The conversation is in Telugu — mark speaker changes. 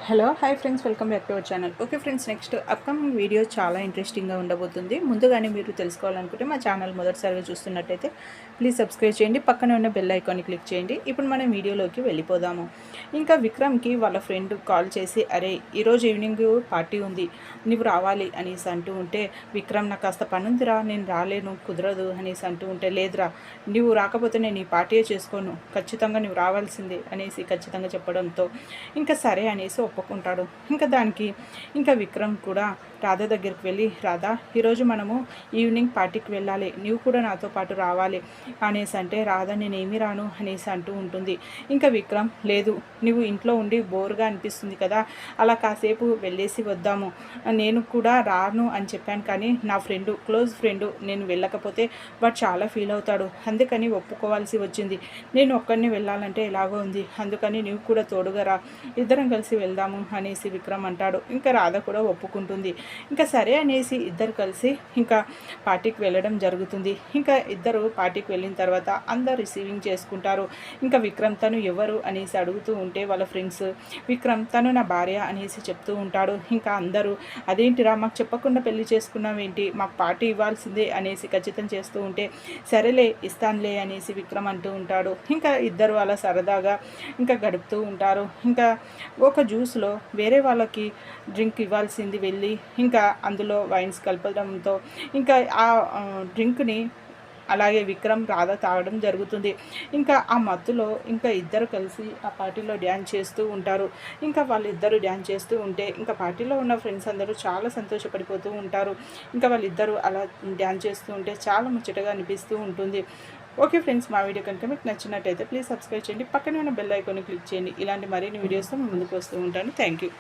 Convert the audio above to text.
Speaker 1: Hello hi friends, welcome back to our channel. Okay friends, next upcoming video చాలా ఇంట్రెస్టింగ్గా ఉండబోతుంది. ముందుగానే మీరు తెలుసుకోవాలనుకుంటే మా ఛానల్ మొదటిసారిగా చూస్తున్నట్టయితే ప్లీజ్ సబ్స్క్రైబ్ చేయండి, పక్కనే ఉన్న బెల్ ఐకాన్ని క్లిక్ చేయండి. ఇప్పుడు మనం వీడియోలోకి వెళ్ళిపోదాము. ఇంకా విక్రమ్కి వాళ్ళ ఫ్రెండ్ కాల్ చేసి, అరే ఈరోజు ఈవినింగ్ పార్టీ ఉంది, నువ్వు రావాలి అనేసి అంటూ ఉంటే, విక్రమ్ నాకు కాస్త పని ఉందిరా, నేను రాలేను, కుదరదు అనేసి అంటూ ఉంటే, లేదురా నువ్వు రాకపోతే నేను ఈ పార్టీయే చేసుకోను, ఖచ్చితంగా నువ్వు రావాల్సిందే అనేసి ఖచ్చితంగా చెప్పడంతో ఇంకా సరే అనేసి ఒప్పుకుంటాడు. ఇంకా దానికి ఇంకా విక్రమ్ కూడా రాధ దగ్గరికి వెళ్ళి, రాధా ఈరోజు మనము ఈవినింగ్ పార్టీకి వెళ్ళాలి, నువ్వు కూడా నాతో పాటు రావాలి అనేసి అంటే, రాధ నేనేమి రాను అనేసి అంటూ ఉంటుంది. ఇంకా విక్రమ్, లేదు నువ్వు ఇంట్లో ఉండి బోర్గా అనిపిస్తుంది కదా, అలా కాసేపు వెళ్ళేసి వద్దాము, నేను కూడా రాను అని చెప్పాను, కానీ నా ఫ్రెండు క్లోజ్ ఫ్రెండు నేను వెళ్ళకపోతే వాడు చాలా ఫీల్ అవుతాడు, అందుకని ఒప్పుకోవాల్సి వచ్చింది, నేను ఒక్కడిని వెళ్ళాలంటే ఎలాగో ఉంది, అందుకని నువ్వు కూడా తోడుగా రా, ఇద్దరం కలిసి వెళ్దాము అనేసి విక్రమ్ అంటాడు. ఇంకా రాధ కూడా ఒప్పుకుంటుంది. ఇంకా సరే అనేసి ఇద్దరు కలిసి ఇంకా పార్టీకి వెళ్ళడం జరుగుతుంది. ఇంకా ఇద్దరు పార్టీకి వెళ్ళిన తర్వాత అందరు రిసీవింగ్ చేసుకుంటారు. ఇంకా విక్రమ్ తను ఎవరు అనేసి అడుగుతూ ఉంటే వాళ్ళ ఫ్రెండ్స్, విక్రమ్ తను నా భార్య అనేసి చెప్తూ ఉంటాడు. ఇంకా అందరూ అదేంటిరా మాకు చెప్పకుండా పెళ్లి చేసుకున్నావేంటి, మాకు పార్టీ ఇవ్వాల్సిందే అనేసి ఖచ్చితం చేస్తూ ఉంటే, సరేలే ఇస్తానులే అనేసి విక్రమ్ అంటూ ఉంటాడు. ఇంకా ఇద్దరు అలా సరదాగా ఇంకా గడుపుతూ ఉంటారు. ఇంకా ఒక జ్యూస్లో వేరే వాళ్ళకి డ్రింక్ ఇవ్వాల్సింది వెళ్ళి ఇంకా అందులో వైన్స్ కలపడంతో ఇంకా ఆ డ్రింక్ని అలాగే విక్రమ్ రాధ తాగడం జరుగుతుంది. ఇంకా ఆ మత్తులో ఇంకా ఇద్దరు కలిసి ఆ పార్టీలో డ్యాన్స్ చేస్తూ ఉంటారు. ఇంకా వాళ్ళిద్దరూ డ్యాన్స్ చేస్తూ ఉంటే ఇంకా పార్టీలో ఉన్న ఫ్రెండ్స్ అందరూ చాలా సంతోషపడిపోతూ ఉంటారు. ఇంకా వాళ్ళిద్దరూ అలా డ్యాన్స్ చేస్తూ ఉంటే చాలా ముచ్చటగా అనిపిస్తూ ఉంటుంది. ఓకే ఫ్రెండ్స్, మా వీడియో కనుక మీకు నచ్చినట్టయితే ప్లీజ్ సబ్స్క్రైబ్ చేయండి, పక్కనే ఉన్న బెల్ ఐకాన్ని క్లిక్ చేయండి. ఇలాంటి మరిన్ని వీడియోస్తో ముందుకు వస్తూ ఉంటాను. Thank you.